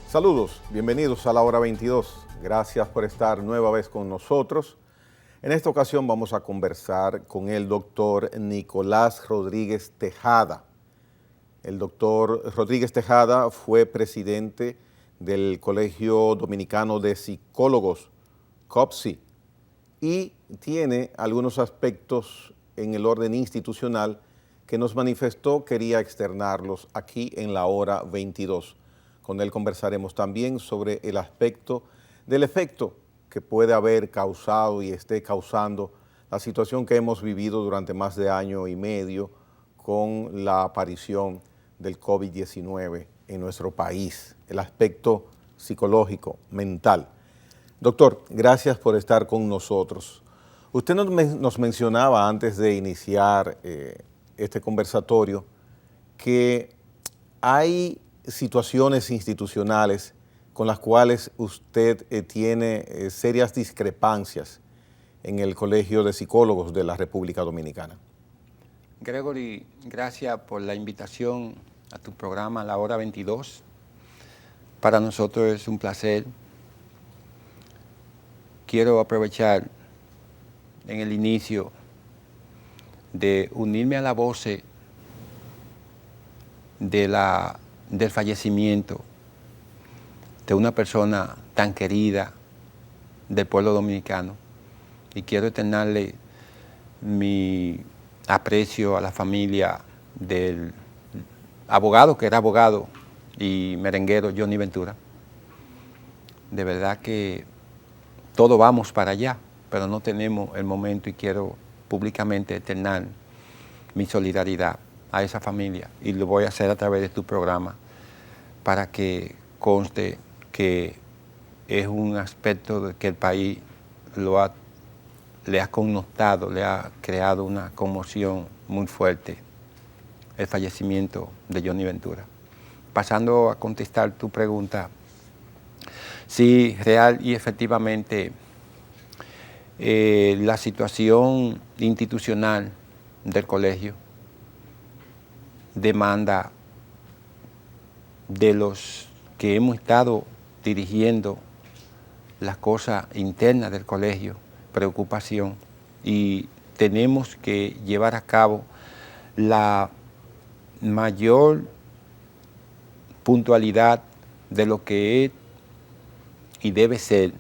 Saludos, bienvenidos a la hora 22. Gracias por estar nueva vez con nosotros. En esta ocasión vamos a conversar con el doctor Nicolás Rodríguez Tejada. El doctor Rodríguez Tejada fue presidente del Colegio Dominicano de Psicólogos, COPSI, y tiene algunos aspectos en el orden institucional que nos manifestó quería externarlos aquí en la hora 22. Con él conversaremos también sobre el aspecto del efecto que puede haber causado y esté causando la situación que hemos vivido durante más de año y medio con la aparición del COVID-19 en nuestro país, el aspecto psicológico, mental. Doctor, gracias por estar con nosotros. Usted nos mencionaba antes de iniciar este conversatorio que hay situaciones institucionales con las cuales usted tiene serias discrepancias en el Colegio de Psicólogos de la República Dominicana. Gregory, gracias por la invitación a tu programa La Hora 22. Para nosotros es un placer. Quiero aprovechar en el inicio de unirme a la voz del fallecimiento de una persona tan querida del pueblo dominicano, y quiero externarle mi aprecio a la familia del abogado, que era abogado y merenguero, Johnny Ventura. De verdad que todos vamos para allá, pero no tenemos el momento, y quiero públicamente externar mi solidaridad a esa familia, y lo voy a hacer a través de tu programa para que conste que es un aspecto de que el país le ha connotado, le ha creado una conmoción muy fuerte, el fallecimiento de Johnny Ventura. Pasando a contestar tu pregunta, sí, real y efectivamente, la situación institucional del colegio demanda de los que hemos estado dirigiendo las cosas internas del colegio, preocupación, y tenemos que llevar a cabo la mayor puntualidad de lo que es y debe ser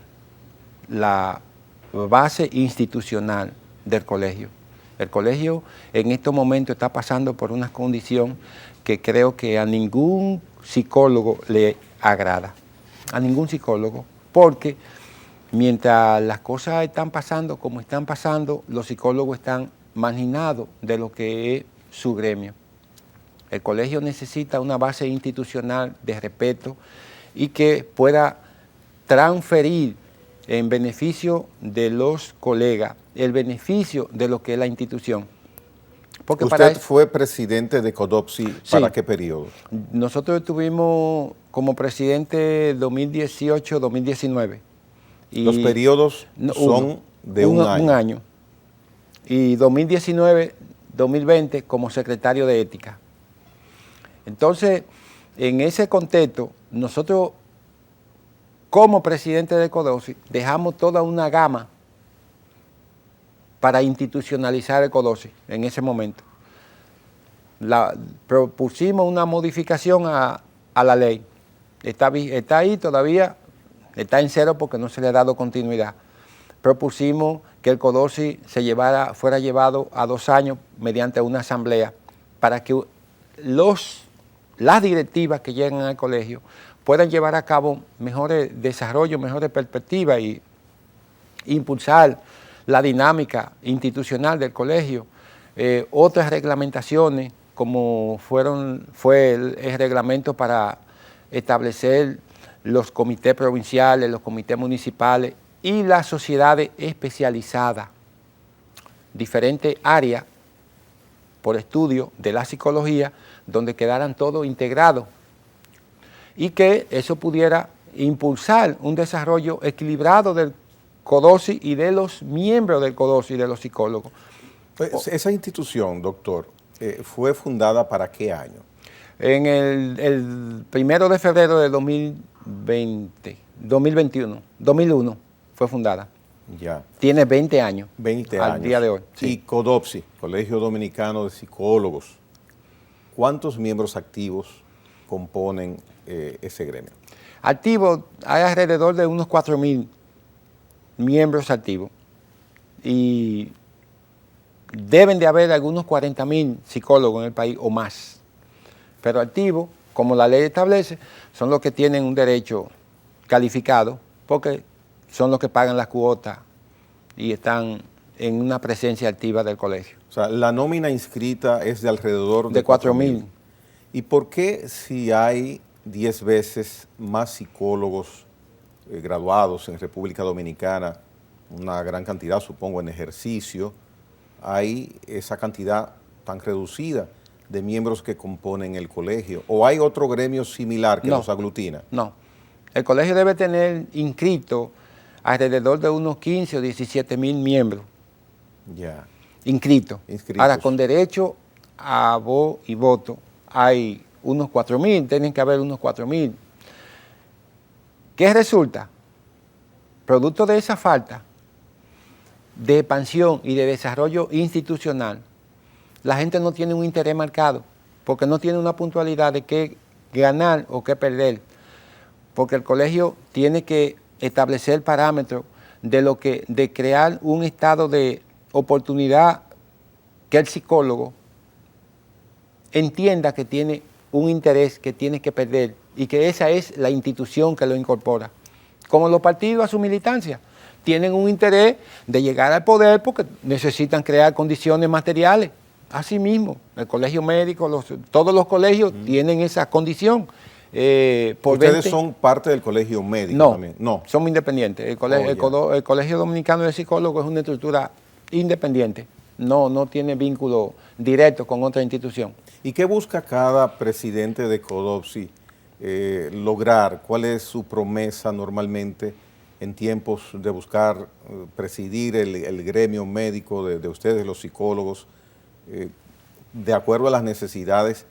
la base institucional del colegio. El colegio en estos momentos está pasando por una condición que creo que a ningún psicólogo le agrada, a ningún psicólogo, porque mientras las cosas están pasando como están pasando, los psicólogos están marginados de lo que es su gremio. El colegio necesita una base institucional de respeto y que pueda transferir en beneficio de los colegas el beneficio de lo que es la institución. Porque ¿Usted fue presidente de CODOPSI para qué periodo? Nosotros estuvimos como presidente 2018-2019. Los periodos son de un año. Un año. Y 2019-2020 como secretario de ética. Entonces, en ese contexto, nosotros como presidente de CODOPSI dejamos toda una gama para institucionalizar el CODOPSI en ese momento. Propusimos una modificación a la ley. Está ahí todavía, está en cero porque no se le ha dado continuidad. Propusimos que el CODOPSI fuera llevado a 2 años mediante una asamblea para que las directivas que lleguen al colegio puedan llevar a cabo mejores desarrollos, mejores perspectivas y impulsar la dinámica institucional del colegio. Otras reglamentaciones, como fue el reglamento para establecer los comités provinciales, los comités municipales y las sociedades especializadas, diferentes áreas por estudio de la psicología, donde quedaran todos integrados, y que eso pudiera impulsar un desarrollo equilibrado del CODOPSI y de los miembros del CODOPSI y de los psicólogos. Esa institución, doctor, ¿fue fundada para qué año? En el 1 de febrero de 2000, 2001 fue fundada. Ya. Tiene 20 años. 20 al años. día de hoy. Y Sí. CODOPSI, Colegio Dominicano de Psicólogos, ¿cuántos miembros activos componen ese gremio? Activos, hay alrededor de unos 4.000 miembros activos. Y deben de haber algunos 40.000 psicólogos en el país o más. Pero activos, como la ley establece, son los que tienen un derecho calificado, porque son los que pagan las cuotas y están en una presencia activa del colegio. O sea, la nómina inscrita es de alrededor De 4.000. ¿Y por qué si hay 10 veces más psicólogos graduados en República Dominicana, una gran cantidad, supongo, en ejercicio, hay esa cantidad tan reducida de miembros que componen el colegio? ¿O hay otro gremio similar que los aglutina? No. El colegio debe tener inscrito alrededor de unos 15 o 17.000 miembros. Ya. Inscritos. Ahora, con derecho a voz y voto, hay unos 4.000, tienen que haber unos 4.000. ¿Qué resulta? Producto de esa falta de expansión y de desarrollo institucional, la gente no tiene un interés marcado, porque no tiene una puntualidad de qué ganar o qué perder, porque el colegio tiene que establecer parámetros de crear un estado de oportunidad que el psicólogo entienda que tiene un interés que tiene que perder y que esa es la institución que lo incorpora. Como los partidos a su militancia, tienen un interés de llegar al poder porque necesitan crear condiciones materiales. Asimismo, el colegio médico, todos los colegios tienen esa condición. ¿Ustedes son parte del colegio médico también? No, somos independientes. El Colegio Dominicano de Psicólogos es una estructura independiente. No tiene vínculo directo con otra institución. ¿Y qué busca cada presidente de CODOPSI lograr? ¿Cuál es su promesa normalmente en tiempos de buscar presidir el gremio médico de ustedes, los psicólogos, de acuerdo a las necesidades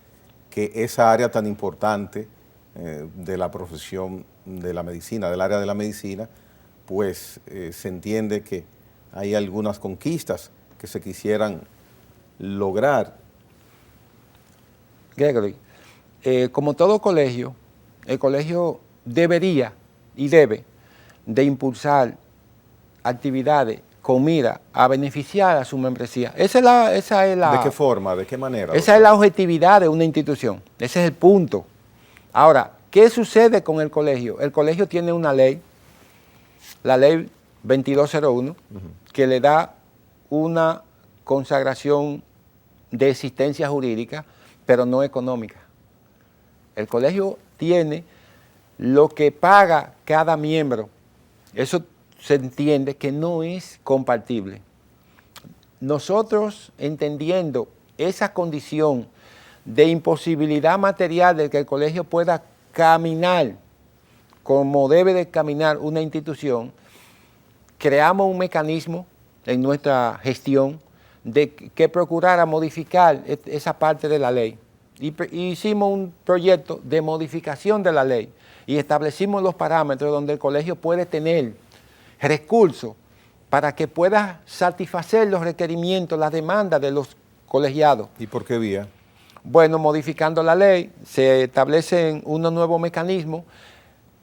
que esa área tan importante de la profesión de la medicina, del área de la medicina, pues se entiende que hay algunas conquistas que se quisieran lograr? Gregory, como todo colegio, el colegio debería y debe de impulsar actividades con mira a beneficiar a su membresía. Esa es la ¿De qué forma? ¿De qué manera? Esa es la objetividad de una institución. Ese es el punto. Ahora, ¿qué sucede con el colegio? El colegio tiene una ley, la ley 2201, que le da una consagración de existencia jurídica, pero no económica. El colegio tiene lo que paga cada miembro. Eso se entiende que no es compartible. Nosotros, entendiendo esa condición de imposibilidad material de que el colegio pueda caminar como debe de caminar una institución, creamos un mecanismo en nuestra gestión que procurara modificar esa parte de la ley. Y hicimos un proyecto de modificación de la ley y establecimos los parámetros donde el colegio puede tener recursos para que pueda satisfacer los requerimientos, las demandas de los colegiados. ¿Y por qué vía? Bueno, modificando la ley, se establecen unos nuevos mecanismos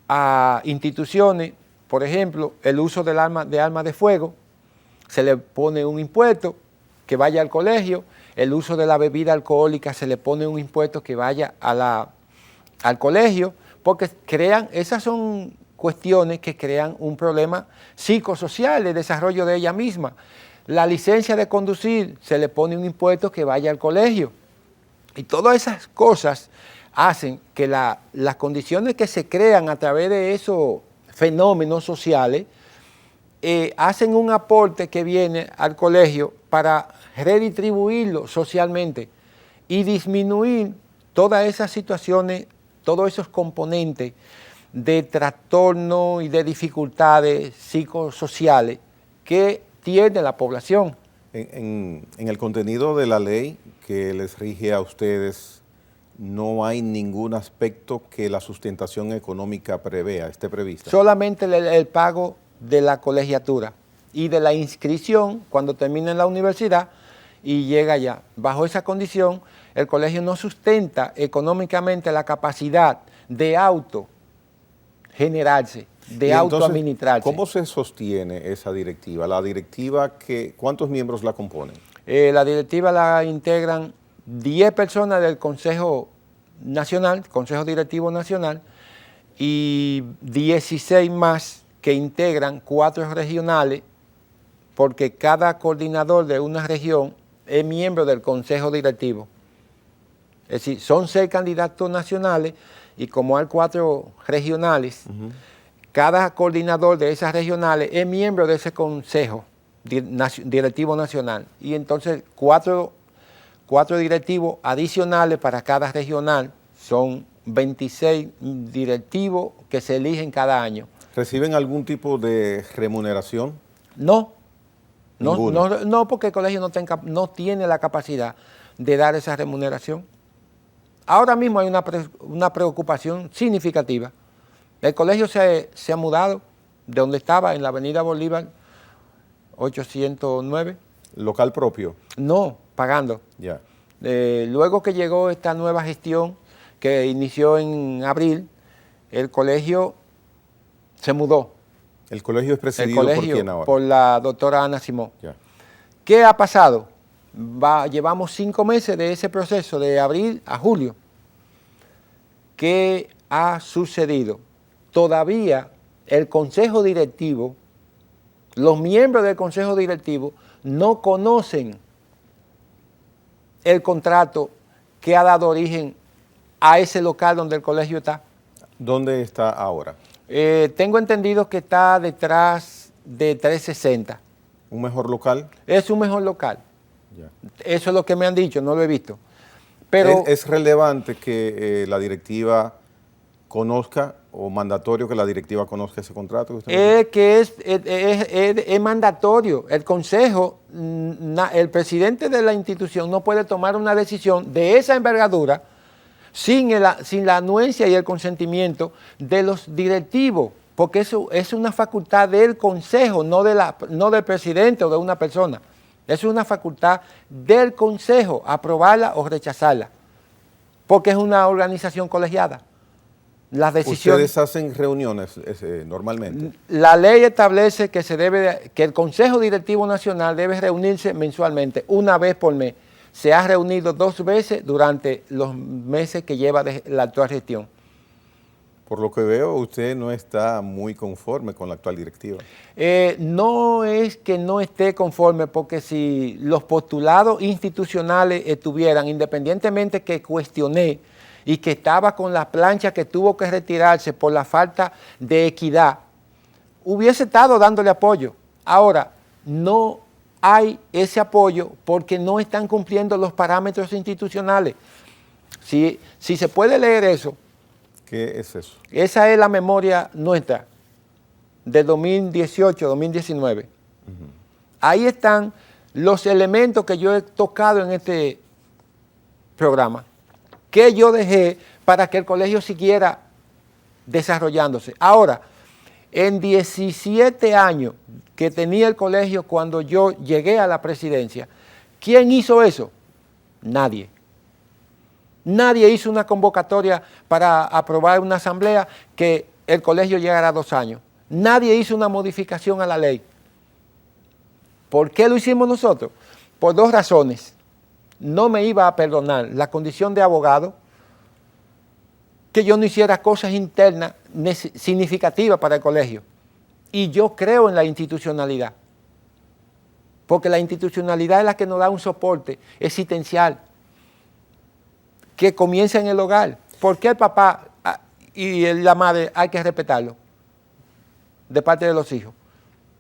a instituciones, por ejemplo, el uso del arma de fuego, se le pone un impuesto que vaya al colegio, el uso de la bebida alcohólica se le pone un impuesto que vaya al colegio, porque esas son cuestiones que crean un problema psicosocial de desarrollo de ella misma. La licencia de conducir se le pone un impuesto que vaya al colegio. Y todas esas cosas hacen que las condiciones que se crean a través de esos fenómenos sociales hacen un aporte que viene al colegio para redistribuirlo socialmente y disminuir todas esas situaciones, todos esos componentes de trastorno y de dificultades psicosociales que tiene la población. En el contenido de la ley que les rige a ustedes, no hay ningún aspecto que la sustentación económica prevea, esté prevista. Solamente el pago de la colegiatura y de la inscripción cuando termine en la universidad y llega allá. Bajo esa condición, el colegio no sustenta económicamente la capacidad de autogenerarse, de autoadministrarse. ¿Cómo se sostiene esa directiva? La directiva, ¿cuántos miembros la componen? La directiva la integran 10 personas del Consejo Nacional, Consejo Directivo Nacional, y 16 más que integran 4 regionales, porque cada coordinador de una región es miembro del Consejo Directivo. Es decir, son 6 candidatos nacionales y como hay 4 regionales, cada coordinador de esas regionales es miembro de ese Consejo Directivo Nacional. Y entonces 4 directivos adicionales para cada regional, son 26 directivos que se eligen cada año. ¿Reciben algún tipo de remuneración? No, porque el colegio no tiene la capacidad de dar esa remuneración. Ahora mismo hay una preocupación significativa. El colegio se ha mudado de donde estaba, en la avenida Bolívar 809. ¿Local propio? No, pagando. Ya. Luego que llegó esta nueva gestión que inició en abril, el colegio se mudó. ¿El colegio es presidido por quién ahora? Por la doctora Ana Simón. Ya. ¿Qué ha pasado? Llevamos 5 meses de ese proceso, de abril a julio. ¿Qué ha sucedido? Todavía el consejo directivo, los miembros del consejo directivo no conocen el contrato que ha dado origen a ese local donde el colegio está. ¿Dónde está ahora? Tengo entendido que está detrás de 360. ¿Un mejor local? Es un mejor local. Ya. Eso es lo que me han dicho, no lo he visto. Pero ¿Es relevante que la directiva conozca o mandatorio que la directiva conozca ese contrato? Es mandatorio. El consejo, el presidente de la institución no puede tomar una decisión de esa envergadura sin la anuencia y el consentimiento de los directivos, porque eso es una facultad del consejo, no del presidente o de una persona. Es una facultad del consejo, aprobarla o rechazarla, porque es una organización colegiada. Las decisiones. ¿Ustedes hacen reuniones normalmente? La ley establece que que el Consejo Directivo Nacional debe reunirse mensualmente, una vez por mes. Se ha reunido 2 veces durante los meses que lleva la actual gestión. Por lo que veo, usted no está muy conforme con la actual directiva. No es que no esté conforme, porque si los postulados institucionales estuvieran, independientemente que cuestioné y que estaba con la plancha que tuvo que retirarse por la falta de equidad, hubiese estado dándole apoyo. Ahora, no hay ese apoyo porque no están cumpliendo los parámetros institucionales. Si se puede leer eso. ¿Qué es eso? Esa es la memoria nuestra de 2018-2019. Ahí están los elementos que yo he tocado en este programa, que yo dejé para que el colegio siguiera desarrollándose. Ahora, en 17 años que tenía el colegio cuando yo llegué a la presidencia, ¿quién hizo eso? Nadie. Nadie hizo una convocatoria para aprobar una asamblea que el colegio llegara a 2 años. Nadie hizo una modificación a la ley. ¿Por qué lo hicimos nosotros? Por 2 razones. No me iba a perdonar la condición de abogado, que yo no hiciera cosas internas significativas para el colegio. Y yo creo en la institucionalidad, porque la institucionalidad es la que nos da un soporte existencial, que comienza en el hogar. ¿Por qué el papá y la madre hay que respetarlo de parte de los hijos?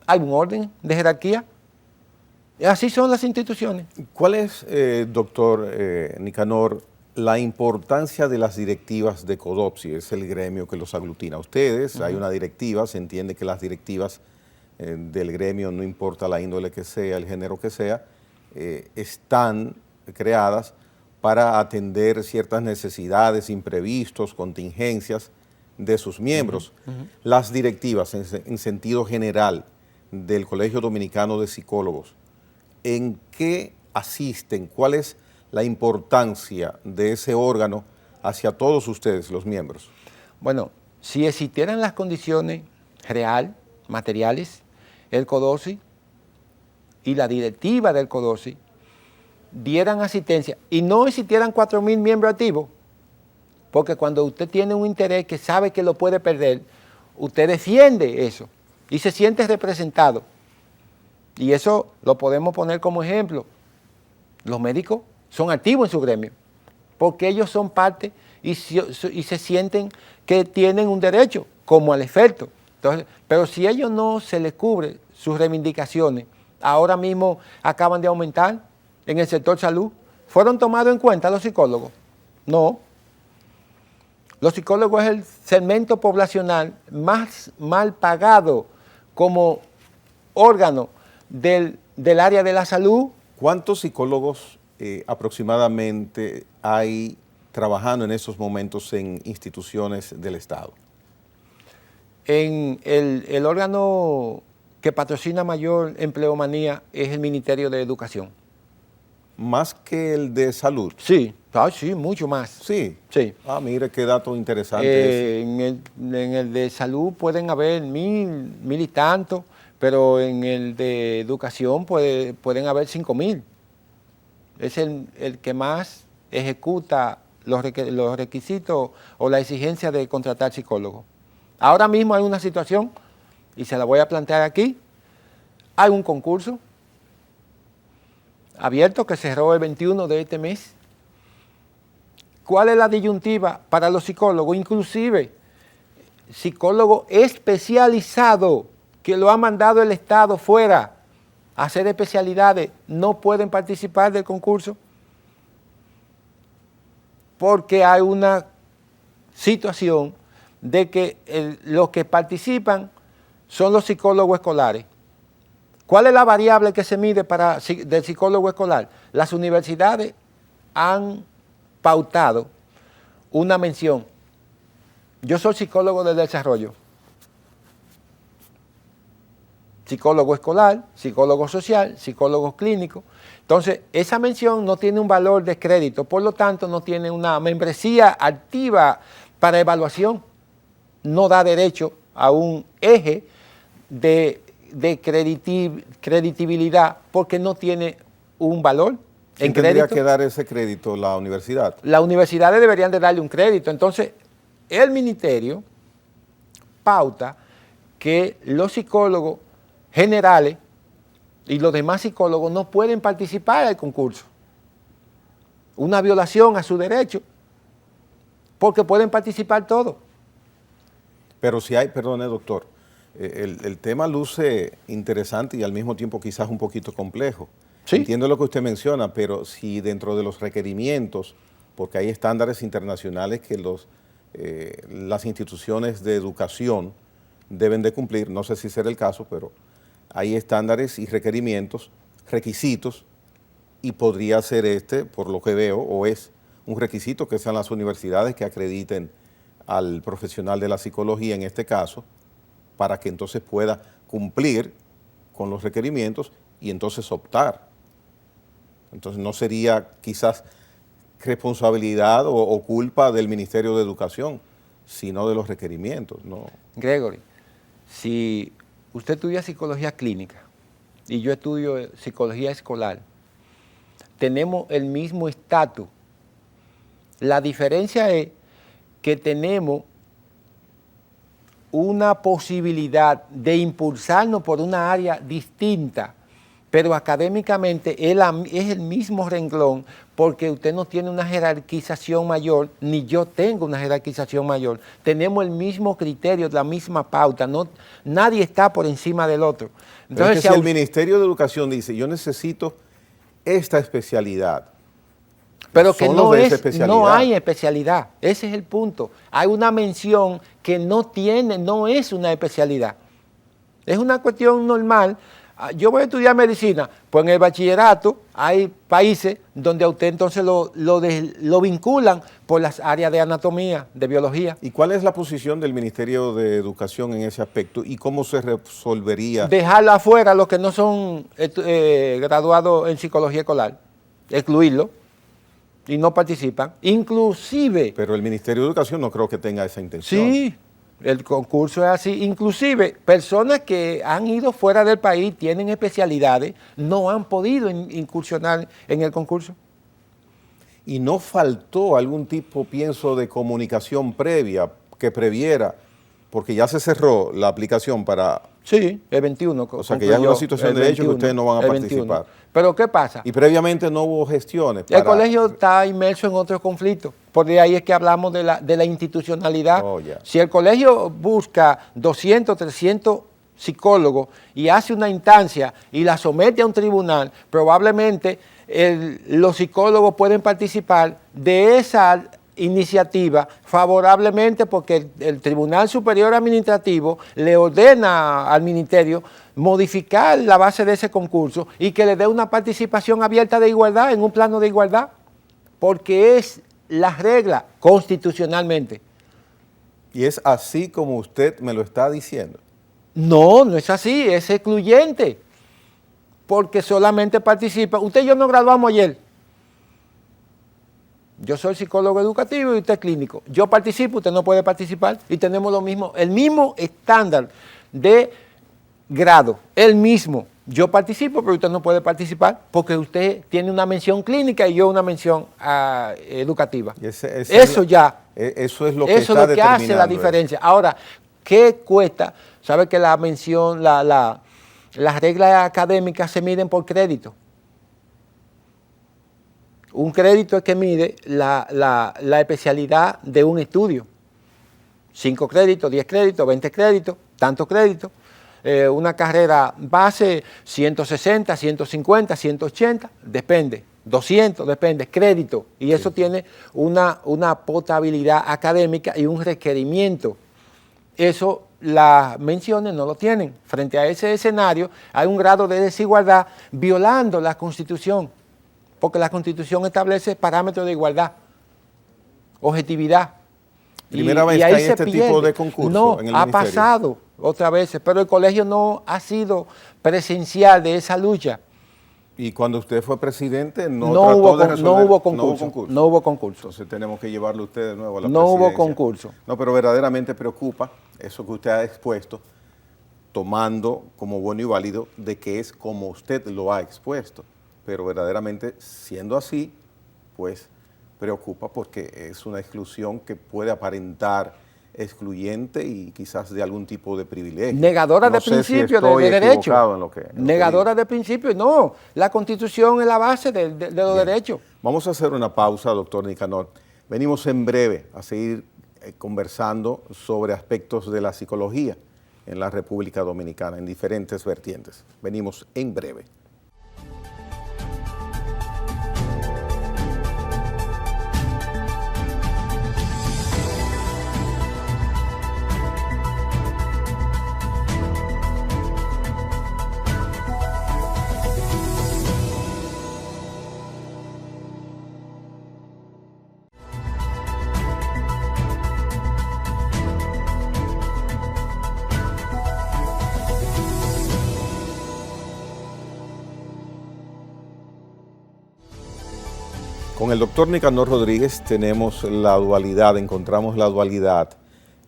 Hay un orden de jerarquía. Así son las instituciones. ¿Cuál es, doctor Nicanor, la importancia de las directivas de CODOPSI? Es el gremio que los aglutina a ustedes. Hay una directiva, se entiende que las directivas del gremio, no importa la índole que sea, el género que sea, están creadas para atender ciertas necesidades, imprevistos, contingencias de sus miembros. Las directivas en sentido general del Colegio Dominicano de Psicólogos, ¿en qué asisten? ¿Cuál es la importancia de ese órgano hacia todos ustedes, los miembros? Bueno, si existieran las condiciones real, materiales, el CODOCI y la directiva del CODOCI dieran asistencia y no existieran 4.000 miembros activos, porque cuando usted tiene un interés que sabe que lo puede perder, usted defiende eso y se siente representado. Y eso lo podemos poner como ejemplo. Los médicos son activos en su gremio, porque ellos son parte y se sienten que tienen un derecho, como al efecto. Entonces, pero si a ellos no se les cubre sus reivindicaciones, ahora mismo acaban de aumentar en el sector salud, ¿fueron tomados en cuenta los psicólogos? No. Los psicólogos es el segmento poblacional más mal pagado como órgano del área de la salud. ¿Cuántos psicólogos aproximadamente hay trabajando en esos momentos en instituciones del Estado? En el órgano que patrocina mayor empleomanía es el Ministerio de Educación. ¿Más que el de salud? Sí, sí, mucho más. Sí. Sí. Ah, mire qué dato interesante. En el de salud pueden haber 1.000 y tanto, pero en el de educación pueden haber 5.000. Es el que más ejecuta los requisitos o la exigencia de contratar psicólogos. Ahora mismo hay una situación, y se la voy a plantear aquí. Hay un concurso abierto que cerró el 21 de este mes. ¿Cuál es la disyuntiva para los psicólogos? Inclusive, psicólogos especializados que lo ha mandado el Estado fuera a hacer especialidades, no pueden participar del concurso porque hay una situación de que los que participan son los psicólogos escolares. ¿Cuál es la variable que se mide del psicólogo escolar? Las universidades han pautado una mención. Yo soy psicólogo del desarrollo, psicólogo escolar, psicólogo social, psicólogo clínico. Entonces, esa mención no tiene un valor de crédito, por lo tanto, no tiene una membresía activa para evaluación. No da derecho a un eje de creditibilidad porque no tiene un valor. ¿Quién tendría que dar ese crédito? ¿La universidad? Las universidades deberían de darle un crédito. Entonces, el ministerio pauta que los psicólogos generales y los demás psicólogos no pueden participar del concurso. Una violación a su derecho, porque pueden participar todos. Pero si hay, perdone doctor, el tema luce interesante y al mismo tiempo quizás un poquito complejo. ¿Sí? Entiendo lo que usted menciona, pero si dentro de los requerimientos, porque hay estándares internacionales que las instituciones de educación deben de cumplir, no sé si será el caso, pero hay estándares y requerimientos, requisitos, y podría ser por lo que veo, o es un requisito que sean las universidades que acrediten al profesional de la psicología en este caso, para que entonces pueda cumplir con los requerimientos y entonces optar. Entonces no sería quizás responsabilidad o culpa del Ministerio de Educación, sino de los requerimientos, ¿no? Gregory, si usted estudia psicología clínica y yo estudio psicología escolar, tenemos el mismo estatus. La diferencia es que tenemos una posibilidad de impulsarnos por una área distinta, pero académicamente es el mismo renglón, porque usted no tiene una jerarquización mayor, ni yo tengo una jerarquización mayor. Tenemos el mismo criterio, la misma pauta, nadie está por encima del otro. Entonces, si el Ministerio de Educación dice, yo necesito esta especialidad, pero que no hay especialidad, ese es el punto. Hay una mención que no es una especialidad. Es una cuestión normal. yo voy a estudiar medicina. Pues en el bachillerato hay países donde a usted entonces lo vinculan por las áreas de anatomía, de biología. ¿Y cuál es la posición del Ministerio de Educación en ese aspecto y cómo se resolvería? Dejarlo afuera los que no son graduados en psicología escolar, excluirlo y no participan. Inclusive... Pero el Ministerio de Educación no creo que tenga esa intención. Sí, el concurso es así. Inclusive personas que han ido fuera del país, tienen especialidades, no han podido incursionar en el concurso. ¿Y no faltó algún tipo, pienso, de comunicación previa que previera? Porque ya se cerró la aplicación para... Sí, el 21. O sea, que ya es una situación de hecho que ustedes no van a participar. 21. Pero ¿qué pasa? Y previamente no hubo gestiones. El colegio está inmerso en otros conflictos. Por de ahí es que hablamos de la institucionalidad. Oh, yeah. Si el colegio busca 200, 300 psicólogos y hace una instancia y la somete a un tribunal, probablemente los psicólogos pueden participar de esa iniciativa favorablemente porque el Tribunal Superior Administrativo le ordena al ministerio modificar la base de ese concurso y que le dé una participación abierta de igualdad, en un plano de igualdad, porque es la regla constitucionalmente. Y es así como usted me lo está diciendo. No, no es así, es excluyente, porque solamente participa. Usted y yo nos graduamos ayer. Yo soy psicólogo educativo y usted es clínico. Yo participo, usted no puede participar y tenemos el mismo estándar de grado, el mismo. Yo participo, pero usted no puede participar porque usted tiene una mención clínica y yo una mención educativa. Eso es lo que eso es lo que hace la diferencia. Ahora, ¿qué cuesta? ¿Sabe que la mención, las reglas académicas se miden por crédito? Un crédito es que mide la especialidad de un estudio. 5 créditos, 10 créditos, 20 créditos, tantos créditos. Una carrera base, 160, 150, 180, depende. 200, depende, crédito. Y eso tiene una potabilidad académica y un requerimiento. Eso las menciones no lo tienen. Frente a ese escenario hay un grado de desigualdad violando la Constitución. Porque la Constitución establece parámetros de igualdad, objetividad. Primera vez que hay este tipo de concurso no, en el ha ministerio. pasado otras veces, pero el colegio no ha sido presencial de esa lucha. Y cuando usted fue presidente no hubo concurso. Entonces tenemos que llevarlo a usted de nuevo a la presidencia. No hubo concurso. No, pero verdaderamente preocupa eso que usted ha expuesto, tomando como bueno y válido de que es como usted lo ha expuesto. Pero verdaderamente, siendo así, pues preocupa porque es una exclusión que puede aparentar excluyente y quizás de algún tipo de privilegio. Negadora de principios de derecho. Negadora de principios, no. La Constitución es la base de los derechos. Vamos a hacer una pausa, doctor Nicanor. Venimos en breve a seguir conversando sobre aspectos de la psicología en la República Dominicana, en diferentes vertientes. Venimos en breve. Con el doctor Nicanor Rodríguez tenemos encontramos la dualidad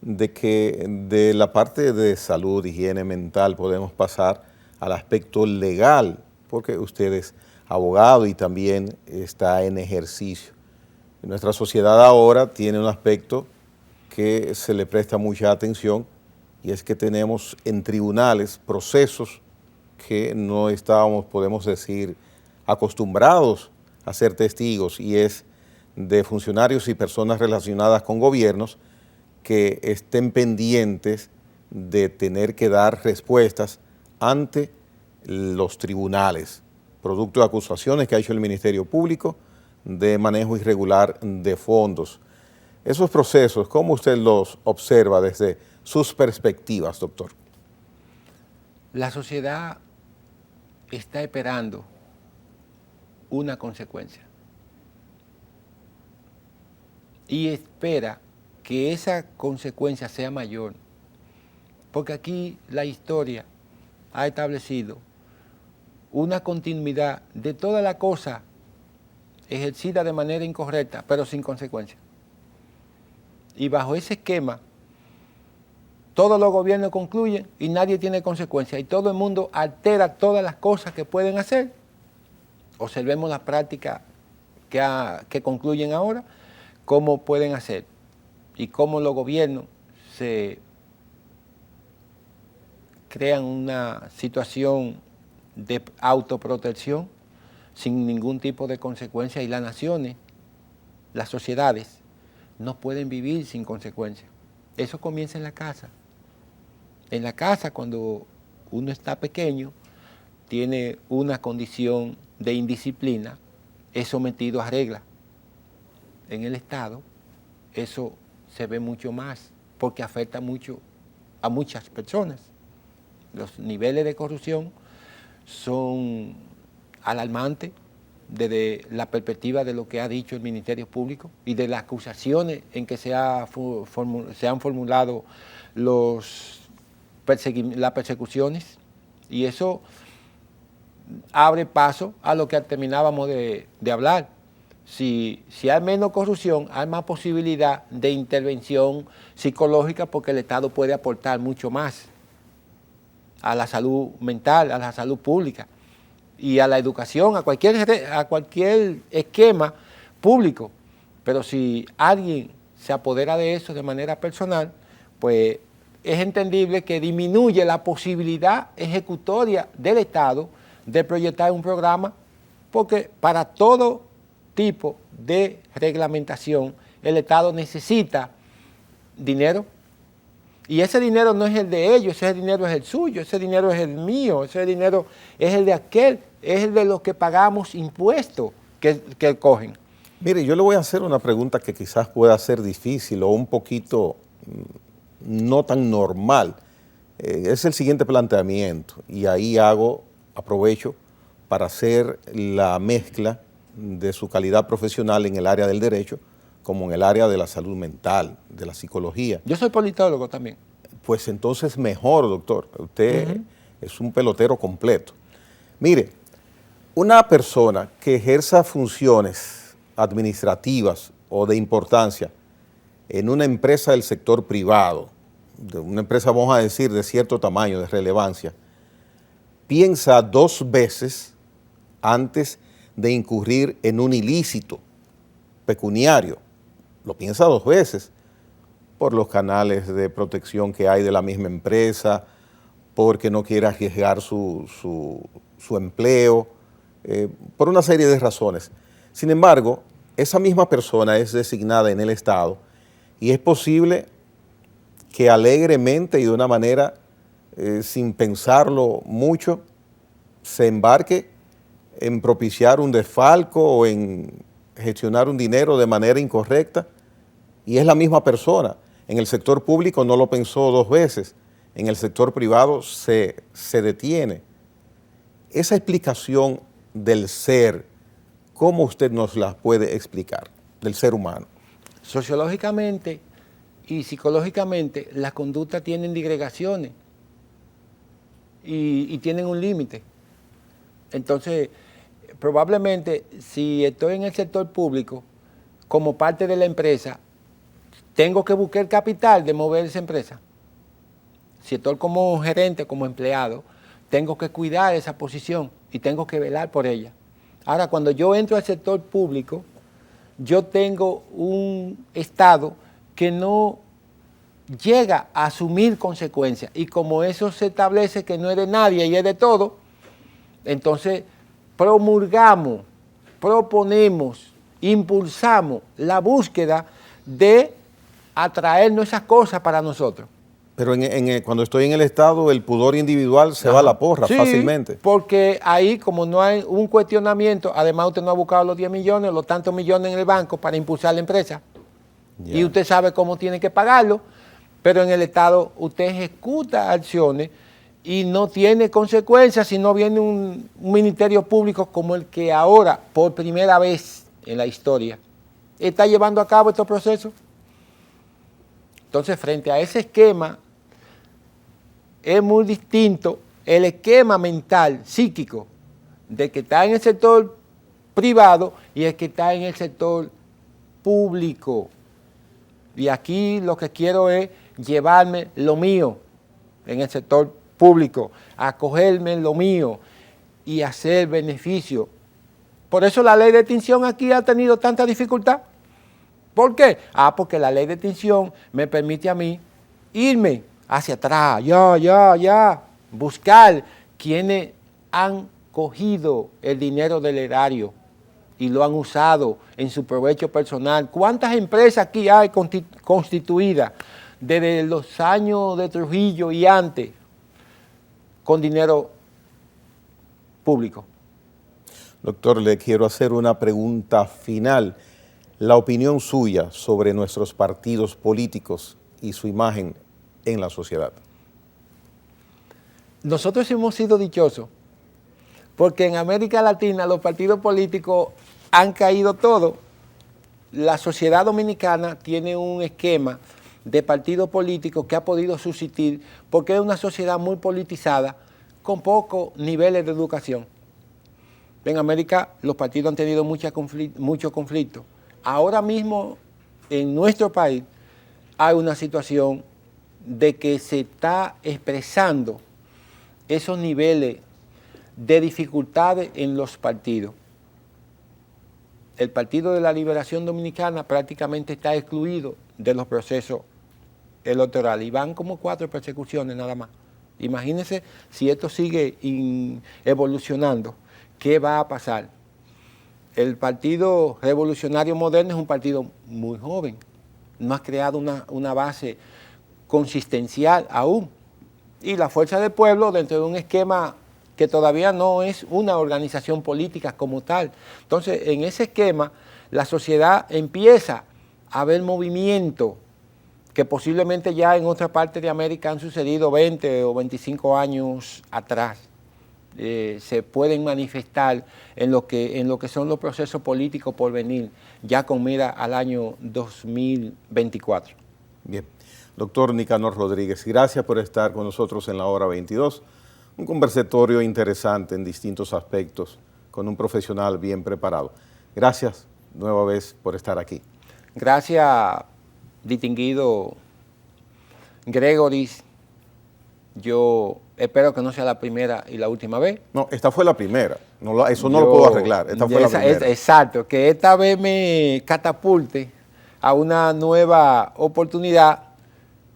de que de la parte de salud, higiene mental, podemos pasar al aspecto legal, porque usted es abogado y también está en ejercicio. Nuestra sociedad ahora tiene un aspecto que se le presta mucha atención y es que tenemos en tribunales procesos que no estábamos, podemos decir, acostumbrados a ser testigos, y es de funcionarios y personas relacionadas con gobiernos que estén pendientes de tener que dar respuestas ante los tribunales, producto de acusaciones que ha hecho el Ministerio Público de manejo irregular de fondos. Esos procesos, ¿cómo usted los observa desde sus perspectivas, doctor? La sociedad está esperando una consecuencia. Y espera que esa consecuencia sea mayor. Porque aquí la historia ha establecido una continuidad de toda la cosa ejercida de manera incorrecta, pero sin consecuencia. Y bajo ese esquema, todos los gobiernos concluyen y nadie tiene consecuencias. Y todo el mundo altera todas las cosas que pueden hacer. Observemos las prácticas que concluyen ahora, cómo pueden hacer y cómo los gobiernos se crean una situación de autoprotección sin ningún tipo de consecuencia, y las naciones, las sociedades, no pueden vivir sin consecuencias. Eso comienza en la casa. En la casa, cuando uno está pequeño, tiene una condición de indisciplina, es sometido a reglas. En el Estado, eso se ve mucho más, porque afecta mucho a muchas personas. Los niveles de corrupción son alarmantes desde la perspectiva de lo que ha dicho el Ministerio Público y de las acusaciones en que se han formulado las persecuciones, y eso abre paso a lo que terminábamos de hablar. Si hay menos corrupción, hay más posibilidad de intervención psicológica, porque el Estado puede aportar mucho más a la salud mental, a la salud pública y a la educación, a cualquier esquema público. Pero si alguien se apodera de eso de manera personal, pues es entendible que disminuye la posibilidad ejecutoria del Estado de proyectar un programa, porque para todo tipo de reglamentación el Estado necesita dinero, y ese dinero no es el de ellos, ese dinero es el suyo, ese dinero es el mío, ese dinero es el de aquel, es el de los que pagamos impuestos que cogen. Mire, yo le voy a hacer una pregunta que quizás pueda ser difícil o un poquito no tan normal. Es el siguiente planteamiento, y ahí aprovecho para hacer la mezcla de su calidad profesional en el área del derecho como en el área de la salud mental, de la psicología. Yo soy politólogo también. Pues entonces mejor, doctor. Usted es un pelotero completo. Mire, una persona que ejerza funciones administrativas o de importancia en una empresa del sector privado, de una empresa, vamos a decir, de cierto tamaño, de relevancia, piensa 2 veces antes de incurrir en un ilícito pecuniario. Lo piensa 2 veces por los canales de protección que hay de la misma empresa, porque no quiere arriesgar su empleo, por una serie de razones. Sin embargo, esa misma persona es designada en el Estado y es posible que alegremente y de una manera sin pensarlo mucho se embarque en propiciar un desfalco o en gestionar un dinero de manera incorrecta, y es la misma persona. En el sector público no lo pensó 2 veces, en el sector privado se detiene. Esa explicación del ser, ¿cómo usted nos la puede explicar, del ser humano? Sociológicamente y psicológicamente, las conductas tienen digregaciones y tienen un límite. Entonces, probablemente, si estoy en el sector público, como parte de la empresa, tengo que buscar el capital de mover esa empresa. Si estoy como gerente, como empleado, tengo que cuidar esa posición y tengo que velar por ella. Ahora, cuando yo entro al sector público, yo tengo un Estado que no llega a asumir consecuencias, y como eso se establece que no es de nadie y es de todo, entonces promulgamos, proponemos, impulsamos la búsqueda de atraernos esas cosas para nosotros. Pero cuando estoy en el Estado, el pudor individual se va a la porra fácilmente. Porque ahí, como no hay un cuestionamiento, además usted no ha buscado los 10 millones, los tantos millones en el banco para impulsar la empresa, y usted sabe cómo tiene que pagarlo, pero en el Estado usted ejecuta acciones y no tiene consecuencias si no viene un ministerio público como el que ahora, por primera vez en la historia, está llevando a cabo estos procesos. Entonces, frente a ese esquema, es muy distinto el esquema mental, psíquico, de que está en el sector privado y el que está en el sector público. Y aquí lo que quiero es llevarme lo mío en el sector público, acogerme lo mío y hacer beneficio. Por eso la ley de extinción aquí ha tenido tanta dificultad. ¿Por qué? Porque la ley de extinción me permite a mí irme hacia atrás, buscar quienes han cogido el dinero del erario y lo han usado en su provecho personal. ¿Cuántas empresas aquí hay constituidas desde los años de Trujillo y antes con dinero público? Doctor, le quiero hacer una pregunta final. La opinión suya sobre nuestros partidos políticos y su imagen en la sociedad. Nosotros hemos sido dichosos porque en América Latina los partidos políticos han caído todos. La sociedad dominicana tiene un esquema de partidos políticos que ha podido subsistir porque es una sociedad muy politizada con pocos niveles de educación. En América los partidos han tenido mucho conflicto. Ahora mismo en nuestro país hay una situación de que se está expresando esos niveles de dificultades en los partidos. El Partido de la Liberación Dominicana prácticamente está excluido de los procesos electorales y van como 4 persecuciones nada más. Imagínense si esto sigue evolucionando, ¿qué va a pasar? El Partido Revolucionario Moderno es un partido muy joven, no ha creado una base consistencial aún. Y la Fuerza del Pueblo, dentro de un esquema que todavía no es una organización política como tal. Entonces, en ese esquema, la sociedad empieza a ver movimientos que posiblemente ya en otra parte de América han sucedido 20 o 25 años atrás. Se pueden manifestar en lo que son los procesos políticos por venir, ya con mira al año 2024. Bien. Doctor Nicanor Rodríguez, gracias por estar con nosotros en la hora 22. Un conversatorio interesante en distintos aspectos, con un profesional bien preparado. Gracias nueva vez por estar aquí. Gracias, distinguido Gregoris. Yo espero que no sea la primera y la última vez. No, esta fue la primera. Eso no lo puedo arreglar. Esta fue la primera. Exacto, que esta vez me catapulte a una nueva oportunidad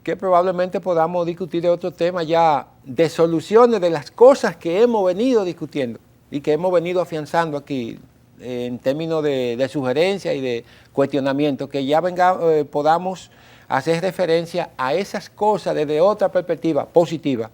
que probablemente podamos discutir de otro tema ya, de soluciones de las cosas que hemos venido discutiendo y que hemos venido afianzando aquí en términos de sugerencia y de cuestionamiento, que ya podamos hacer referencia a esas cosas desde otra perspectiva positiva.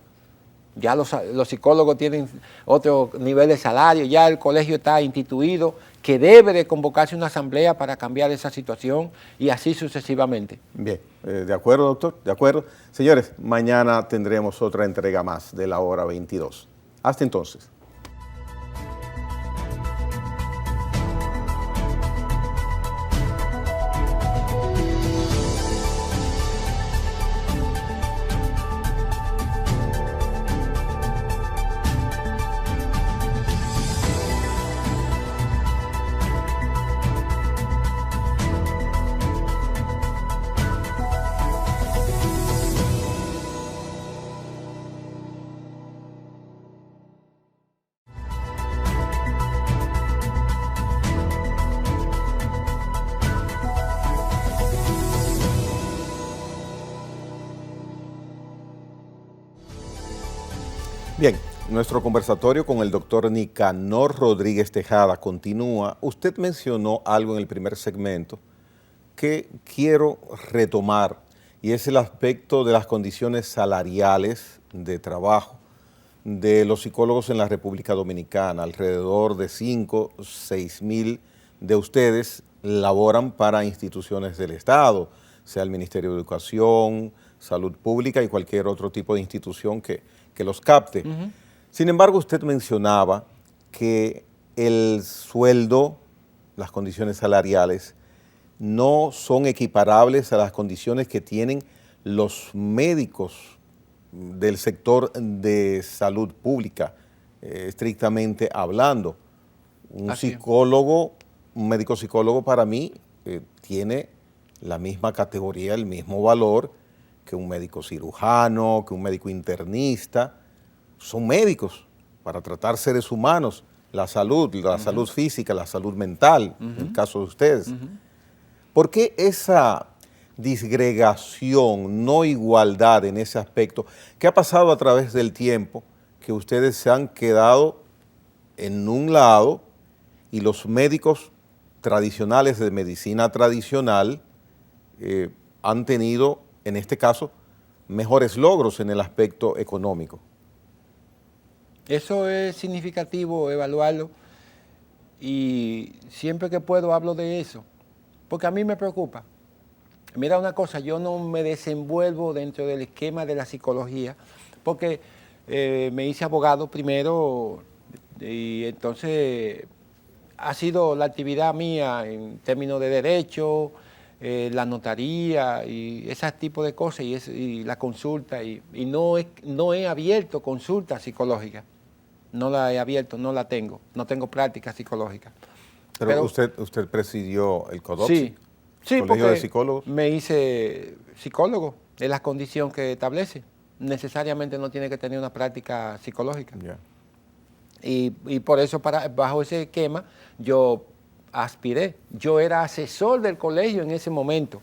Ya los psicólogos tienen otro nivel de salario, ya el colegio está instituido, que debe de convocarse una asamblea para cambiar esa situación y así sucesivamente. Bien, de acuerdo, doctor, de acuerdo. Señores, mañana tendremos otra entrega más de la hora 22. Hasta entonces. Bien, nuestro conversatorio con el doctor Nicanor Rodríguez Tejada continúa. Usted mencionó algo en el primer segmento que quiero retomar y es el aspecto de las condiciones salariales de trabajo de los psicólogos en la República Dominicana. Alrededor de 5, 6 mil de ustedes laboran para instituciones del Estado, sea el Ministerio de Educación, Salud Pública y cualquier otro tipo de institución que que los capte. Sin embargo, usted mencionaba que el sueldo, las condiciones salariales, no son equiparables a las condiciones que tienen los médicos del sector de salud pública, estrictamente hablando. Un psicólogo, un médico psicólogo para mí tiene la misma categoría, el mismo valor que un médico cirujano, que un médico internista. Son médicos para tratar seres humanos, la salud física, la salud mental, en el caso de ustedes. ¿Por qué esa disgregación, no igualdad en ese aspecto? ¿Qué ha pasado a través del tiempo que ustedes se han quedado en un lado y los médicos tradicionales de medicina tradicional han tenido, en este caso, mejores logros en el aspecto económico? Eso es significativo evaluarlo y siempre que puedo hablo de eso, porque a mí me preocupa. Mira una cosa, yo no me desenvuelvo dentro del esquema de la psicología, porque me hice abogado primero y entonces ha sido la actividad mía en términos de derecho, la notaría y ese tipo de cosas y la consulta y no he abierto consulta psicológica. No la he abierto, no la tengo, no tengo práctica psicológica. Pero usted presidió el CODOPSI, sí, Colegio de Psicólogos. Me hice psicólogo, es la condición que establece. Necesariamente no tiene que tener una práctica psicológica. Yeah. Y por eso, bajo ese esquema, yo aspiré. Yo era asesor del colegio en ese momento.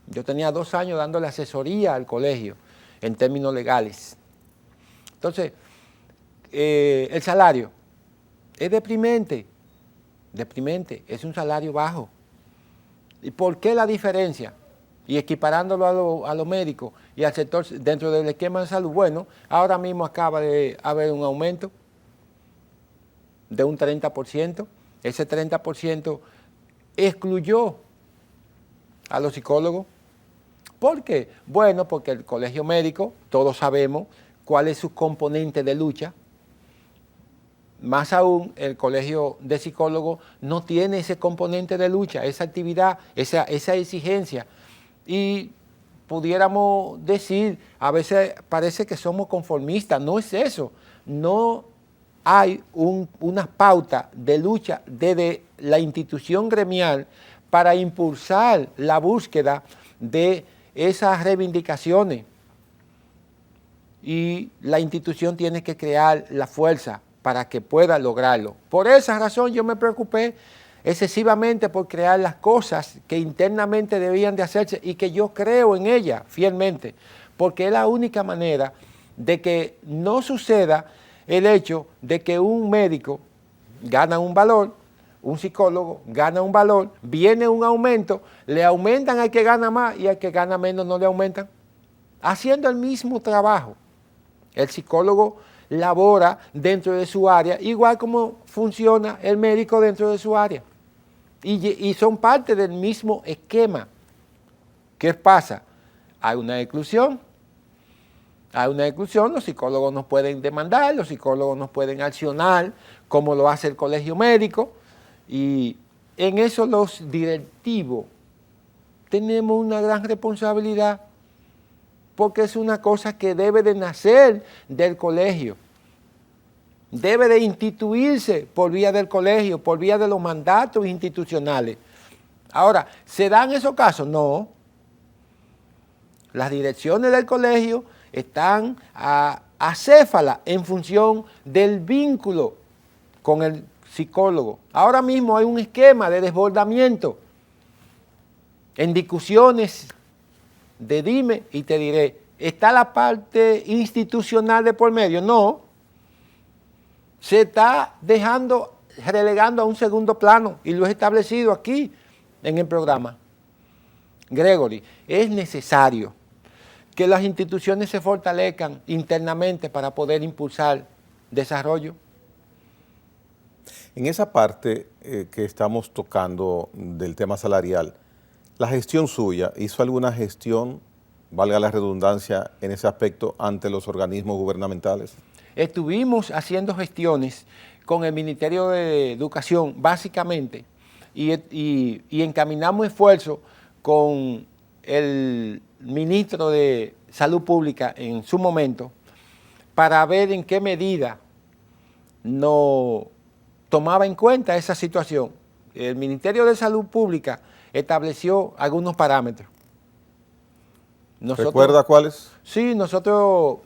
Yo tenía 2 años dándole asesoría al colegio en términos legales. Entonces, el salario es deprimente, es un salario bajo. ¿Y por qué la diferencia? Y equiparándolo a los médicos y al sector dentro del esquema de salud, bueno, ahora mismo acaba de haber un aumento de un 30%, ese 30% excluyó a los psicólogos. ¿Por qué? Bueno, porque el colegio médico, todos sabemos cuál es su componente de lucha. Más aún, el colegio de psicólogos no tiene ese componente de lucha, esa actividad, esa exigencia. Y pudiéramos decir, a veces parece que somos conformistas, no es eso. No hay una pauta de lucha desde la institución gremial para impulsar la búsqueda de esas reivindicaciones. Y la institución tiene que crear la fuerza para que pueda lograrlo. Por esa razón yo me preocupé excesivamente por crear las cosas que internamente debían de hacerse y que yo creo en ellas fielmente, porque es la única manera de que no suceda el hecho de que un médico gana un valor, un psicólogo gana un valor, viene un aumento, le aumentan al que gana más y al que gana menos no le aumentan, haciendo el mismo trabajo. El psicólogo labora dentro de su área, igual como funciona el médico dentro de su área. Y son parte del mismo esquema. ¿Qué pasa? Hay una exclusión. Los psicólogos nos pueden demandar, los psicólogos nos pueden accionar, como lo hace el colegio médico. Y en eso los directivos tenemos una gran responsabilidad, porque es una cosa que debe de nacer del colegio. Debe de instituirse por vía del colegio, por vía de los mandatos institucionales. Ahora, ¿se dan esos casos? No. Las direcciones del colegio están acéfalas en función del vínculo con el psicólogo. Ahora mismo hay un esquema de desbordamiento en discusiones de dime y te diré. ¿Está la parte institucional de por medio? No. Se está relegando a un segundo plano y lo he establecido aquí en el programa. Gregory, es necesario que las instituciones se fortalezcan internamente para poder impulsar desarrollo. En esa parte que estamos tocando del tema salarial, la gestión suya, ¿hizo alguna gestión valga la redundancia, en ese aspecto ante los organismos gubernamentales? Estuvimos haciendo gestiones con el Ministerio de Educación, básicamente, y encaminamos esfuerzos con el ministro de Salud Pública en su momento para ver en qué medida no tomaba en cuenta esa situación. El Ministerio de Salud Pública estableció algunos parámetros. ¿Recuerda cuáles? Sí,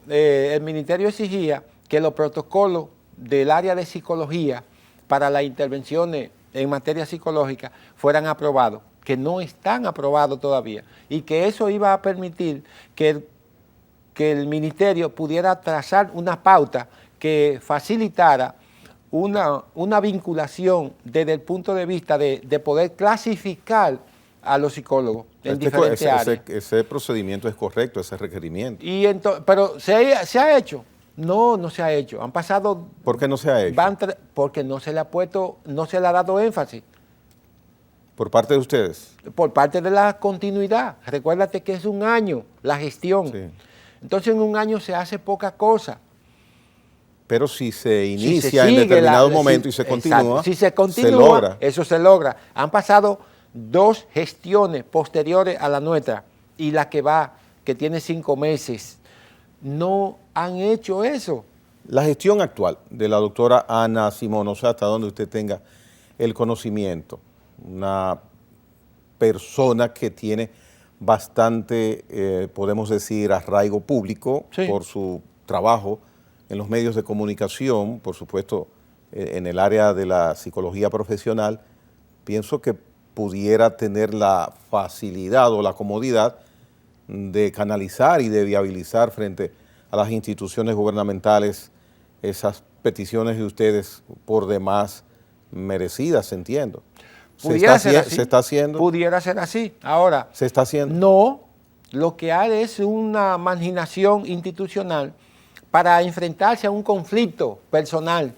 el Ministerio exigía que los protocolos del área de psicología para las intervenciones en materia psicológica fueran aprobados, que no están aprobados todavía, y que eso iba a permitir que el Ministerio pudiera trazar una pauta que facilitara una vinculación desde el punto de vista de poder clasificar a los psicólogos en diferentes áreas. Ese procedimiento es correcto, ese requerimiento. Pero ¿se ha hecho? No se ha hecho. Han pasado... ¿Por qué no se ha hecho? Porque no se le ha dado énfasis. ¿Por parte de ustedes? Por parte de la continuidad. Recuérdate que es un año la gestión. Sí. Entonces en un año se hace poca cosa. Pero si se inicia en determinado momento y se continúa, exacto, si se continúa, se logra. Eso se logra. Han pasado 2 gestiones posteriores a la nuestra y la que tiene 5 meses, no han hecho eso. La gestión actual de la doctora Ana Simón, o sea, hasta donde usted tenga el conocimiento, una persona que tiene bastante, podemos decir, arraigo público, sí, por su trabajo en los medios de comunicación, por supuesto, en el área de la psicología profesional, pienso que pudiera tener la facilidad o la comodidad de canalizar y de viabilizar frente a las instituciones gubernamentales esas peticiones de ustedes por demás merecidas, entiendo. ¿Se está haciendo? Pudiera ser así. Ahora, ¿se está haciendo? No, lo que hay es una marginación institucional para enfrentarse a un conflicto personal.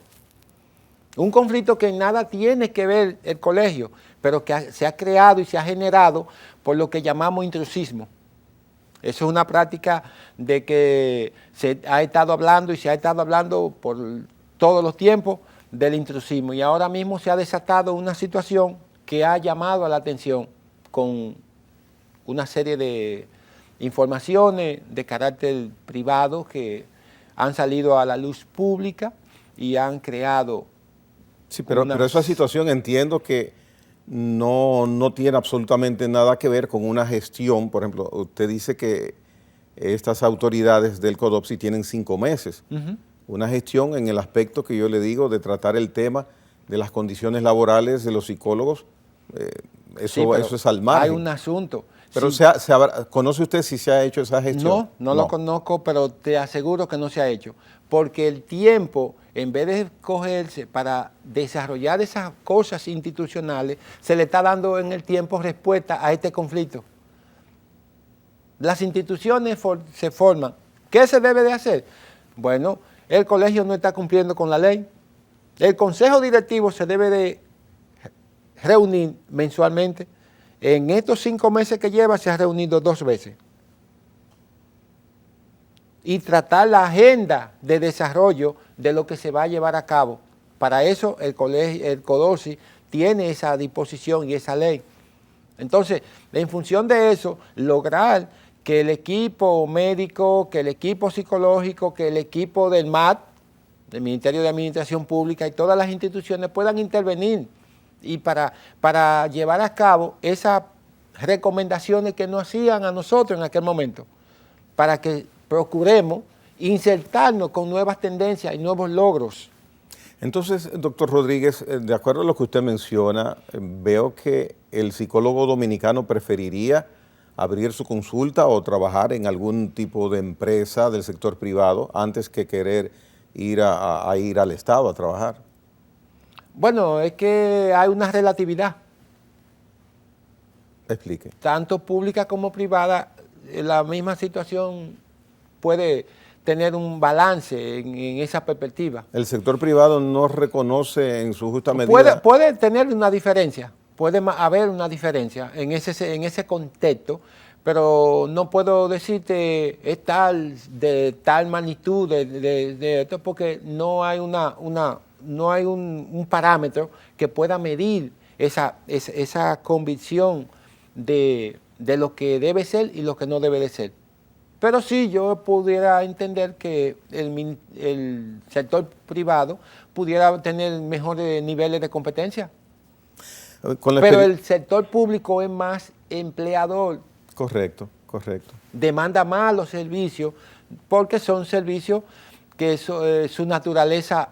Un conflicto que en nada tiene que ver el colegio, pero que se ha creado y se ha generado por lo que llamamos intrusismo. Eso es una práctica de que se ha estado hablando y se ha estado hablando por todos los tiempos del intrusismo. Y ahora mismo se ha desatado una situación que ha llamado a la atención con una serie de informaciones de carácter privado que han salido a la luz pública y han creado... Sí, pero esa situación entiendo que no tiene absolutamente nada que ver con una gestión. Por ejemplo, usted dice que estas autoridades del CODOPSI tienen 5 meses. Una gestión en el aspecto que yo le digo de tratar el tema de las condiciones laborales de los psicólogos, eso es al margen. Hay un asunto. Pero sí. ¿Conoce usted si se ha hecho esa gestión? No lo conozco, pero te aseguro que no se ha hecho. Porque el tiempo, en vez de cogerse para desarrollar esas cosas institucionales, se le está dando en el tiempo respuesta a este conflicto. Las instituciones se forman. ¿Qué se debe de hacer? Bueno, el colegio no está cumpliendo con la ley. El consejo directivo se debe de reunir mensualmente. En estos 5 meses que lleva se ha reunido 2 veces. Y tratar la agenda de desarrollo de lo que se va a llevar a cabo. Para eso el CODOPSI tiene esa disposición y esa ley. Entonces, en función de eso, lograr que el equipo médico, que el equipo psicológico, que el equipo del MAT, del Ministerio de Administración Pública y todas las instituciones puedan intervenir y para llevar a cabo esas recomendaciones que nos hacían a nosotros en aquel momento, para que procuremos insertarnos con nuevas tendencias y nuevos logros. Entonces, doctor Rodríguez, de acuerdo a lo que usted menciona, veo que el psicólogo dominicano preferiría abrir su consulta o trabajar en algún tipo de empresa del sector privado antes que querer ir ir al Estado a trabajar. Bueno, es que hay una relatividad. Explique. Tanto pública como privada, la misma situación puede tener un balance en esa perspectiva. ¿El sector privado no reconoce en su justa medida? Puede tener una diferencia, puede haber una diferencia en ese contexto, pero no puedo decirte es tal, de tal magnitud, de esto, porque no hay no hay un parámetro que pueda medir esa convicción de lo que debe ser y lo que no debe de ser. Pero sí, yo pudiera entender que el sector privado pudiera tener mejores niveles de competencia. Pero el sector público es más empleador. Correcto, correcto. Demanda más los servicios porque son servicios que su naturaleza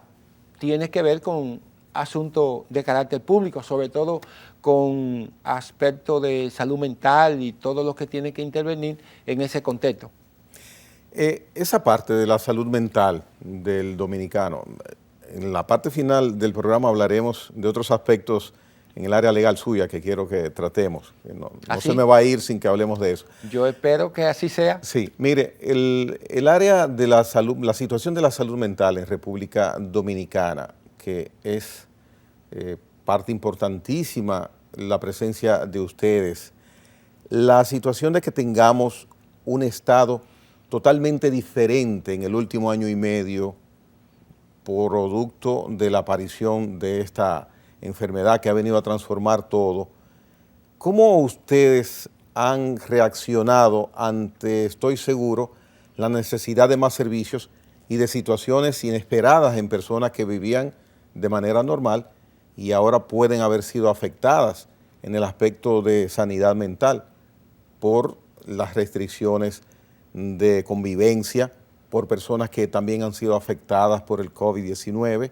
tiene que ver con asuntos de carácter público, sobre todo con aspectos de salud mental y todo lo que tiene que intervenir en ese contexto. Esa parte de la salud mental del dominicano, en la parte final del programa hablaremos de otros aspectos en el área legal suya que quiero que tratemos. No se me va a ir sin que hablemos de eso. Yo espero que así sea. Sí, mire, el área de la salud, la situación de la salud mental en República Dominicana, que es parte importantísima la presencia de ustedes, la situación de que tengamos un Estado totalmente diferente en el último año y medio, producto de la aparición de esta enfermedad que ha venido a transformar todo. ¿Cómo ustedes han reaccionado ante, estoy seguro, la necesidad de más servicios y de situaciones inesperadas en personas que vivían de manera normal y ahora pueden haber sido afectadas en el aspecto de sanidad mental por las restricciones de convivencia, por personas que también han sido afectadas por el COVID-19?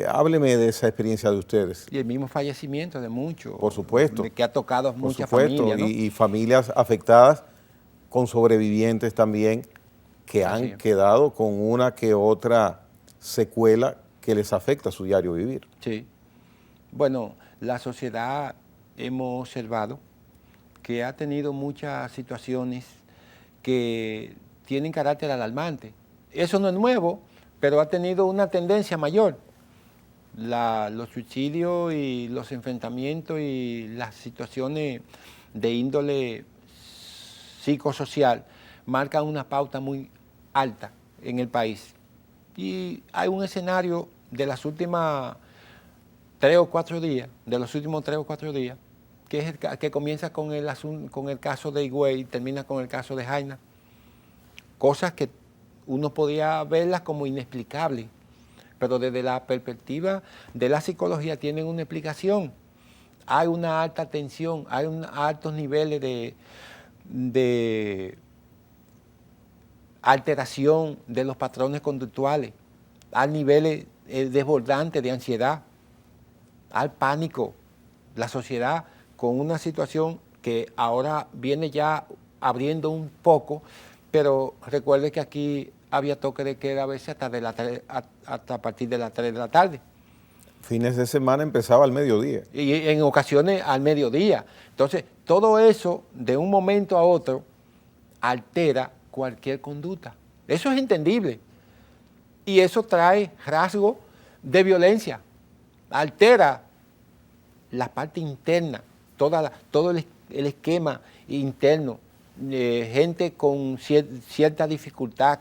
Hábleme de esa experiencia de ustedes. Y el mismo fallecimiento de muchos. Por supuesto. De que ha tocado muchas familias, ¿no? Y familias afectadas con sobrevivientes también que han quedado con una que otra secuela que les afecta a su diario vivir. Sí. Bueno, la sociedad hemos observado que ha tenido muchas situaciones que tienen carácter alarmante. Eso no es nuevo, pero ha tenido una tendencia mayor. Los suicidios y los enfrentamientos y las situaciones de índole psicosocial marcan una pauta muy alta en el país. Y hay un escenario de las últimas 3 o 4 días, que es que comienza con el caso de Higüey y termina con el caso de Jaina. Cosas que uno podía verlas como inexplicables, pero desde la perspectiva de la psicología tienen una explicación. Hay una alta tensión, hay altos niveles de alteración de los patrones conductuales, hay niveles desbordantes de ansiedad, hay pánico. La sociedad con una situación que ahora viene ya abriendo un poco, pero recuerde que aquí había toque de queda a veces hasta a partir de las 3 de la tarde. Fines de semana empezaba al mediodía. Y en ocasiones al mediodía. Entonces, todo eso de un momento a otro altera cualquier conducta. Eso es entendible. Y eso trae rasgos de violencia. Altera la parte interna, todo el esquema interno. Gente con cierta dificultad,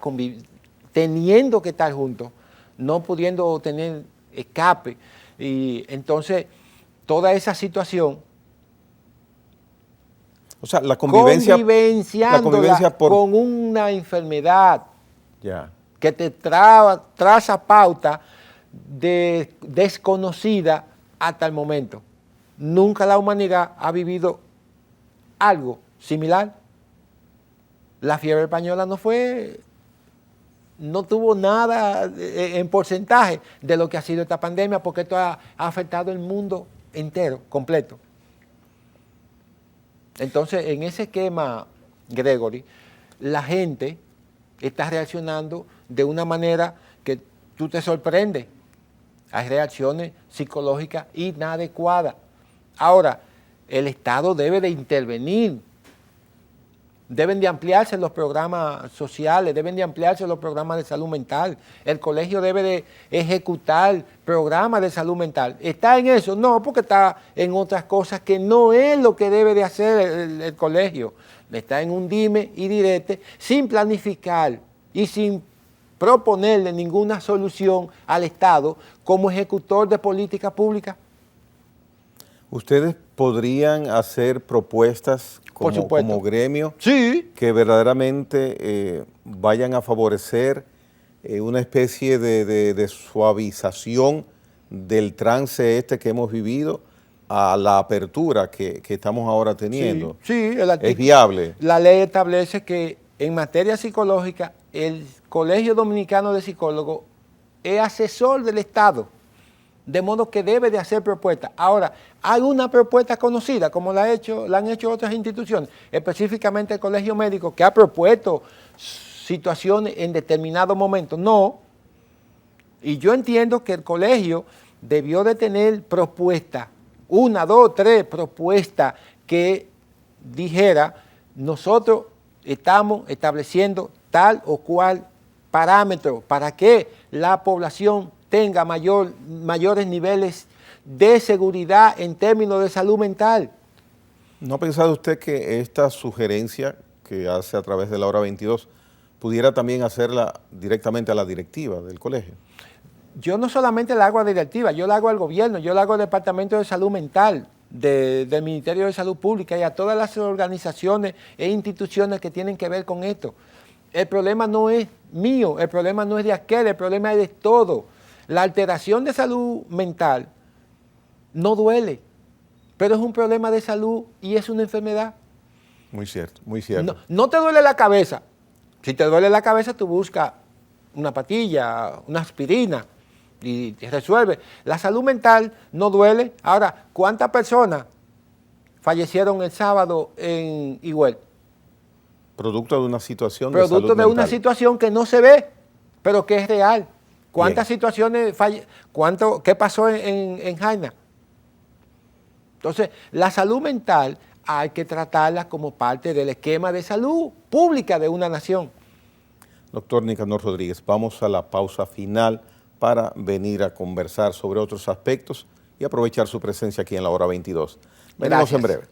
teniendo que estar juntos, no pudiendo tener escape. Y entonces, toda esa situación, o sea, la convivencia con una enfermedad ya que te traza pauta desconocida hasta el momento. Nunca la humanidad ha vivido algo similar. La fiebre española no tuvo nada en porcentaje de lo que ha sido esta pandemia, porque esto ha afectado el mundo entero, completo. Entonces, en ese esquema, Gregory, la gente está reaccionando de una manera que tú te sorprendes. Hay reacciones psicológicas inadecuadas. Ahora, el Estado debe de intervenir Deben de ampliarse los programas sociales, deben de ampliarse los programas de salud mental. El colegio debe de ejecutar programas de salud mental. ¿Está en eso? No, porque está en otras cosas que no es lo que debe de hacer el colegio. Está en un dime y direte, sin planificar y sin proponerle ninguna solución al Estado como ejecutor de política pública. ¿Ustedes podrían hacer propuestas como gremio sí, que verdaderamente vayan a favorecer una especie de suavización del trance que hemos vivido a la apertura que estamos ahora teniendo? Sí, ¿Es viable? La ley establece que en materia psicológica el Colegio Dominicano de Psicólogos es asesor del Estado, de modo que debe de hacer propuestas. Ahora, hay una propuesta conocida, como la han hecho otras instituciones, específicamente el Colegio Médico, que ha propuesto situaciones en determinado momento. No, y yo entiendo que el colegio debió de tener propuestas, 1, 2, 3 propuestas que dijera, nosotros estamos estableciendo tal o cual parámetro para que la población tenga mayores niveles de seguridad en términos de salud mental. ¿No ha pensado usted que esta sugerencia que hace a través de la hora 22 pudiera también hacerla directamente a la directiva del colegio? Yo no solamente la hago a la directiva, yo la hago al gobierno, yo la hago al Departamento de Salud Mental del Ministerio de Salud Pública y a todas las organizaciones e instituciones que tienen que ver con esto. El problema no es mío, el problema no es de aquel, el problema es de todo. La alteración de salud mental no duele, pero es un problema de salud y es una enfermedad. Muy cierto, muy cierto. No te duele la cabeza. Si te duele la cabeza, tú buscas una patilla, una aspirina y te resuelve. La salud mental no duele. Ahora, ¿cuántas personas fallecieron el sábado en Higüey? Producto de una situación de salud Producto de mental. una situación que no se ve, pero que es real. ¿Cuántas situaciones qué pasó en Jaina? Entonces, la salud mental hay que tratarla como parte del esquema de salud pública de una nación. Doctor Nicanor Rodríguez, vamos a la pausa final para venir a conversar sobre otros aspectos y aprovechar su presencia aquí en la hora 22. Venimos en breve.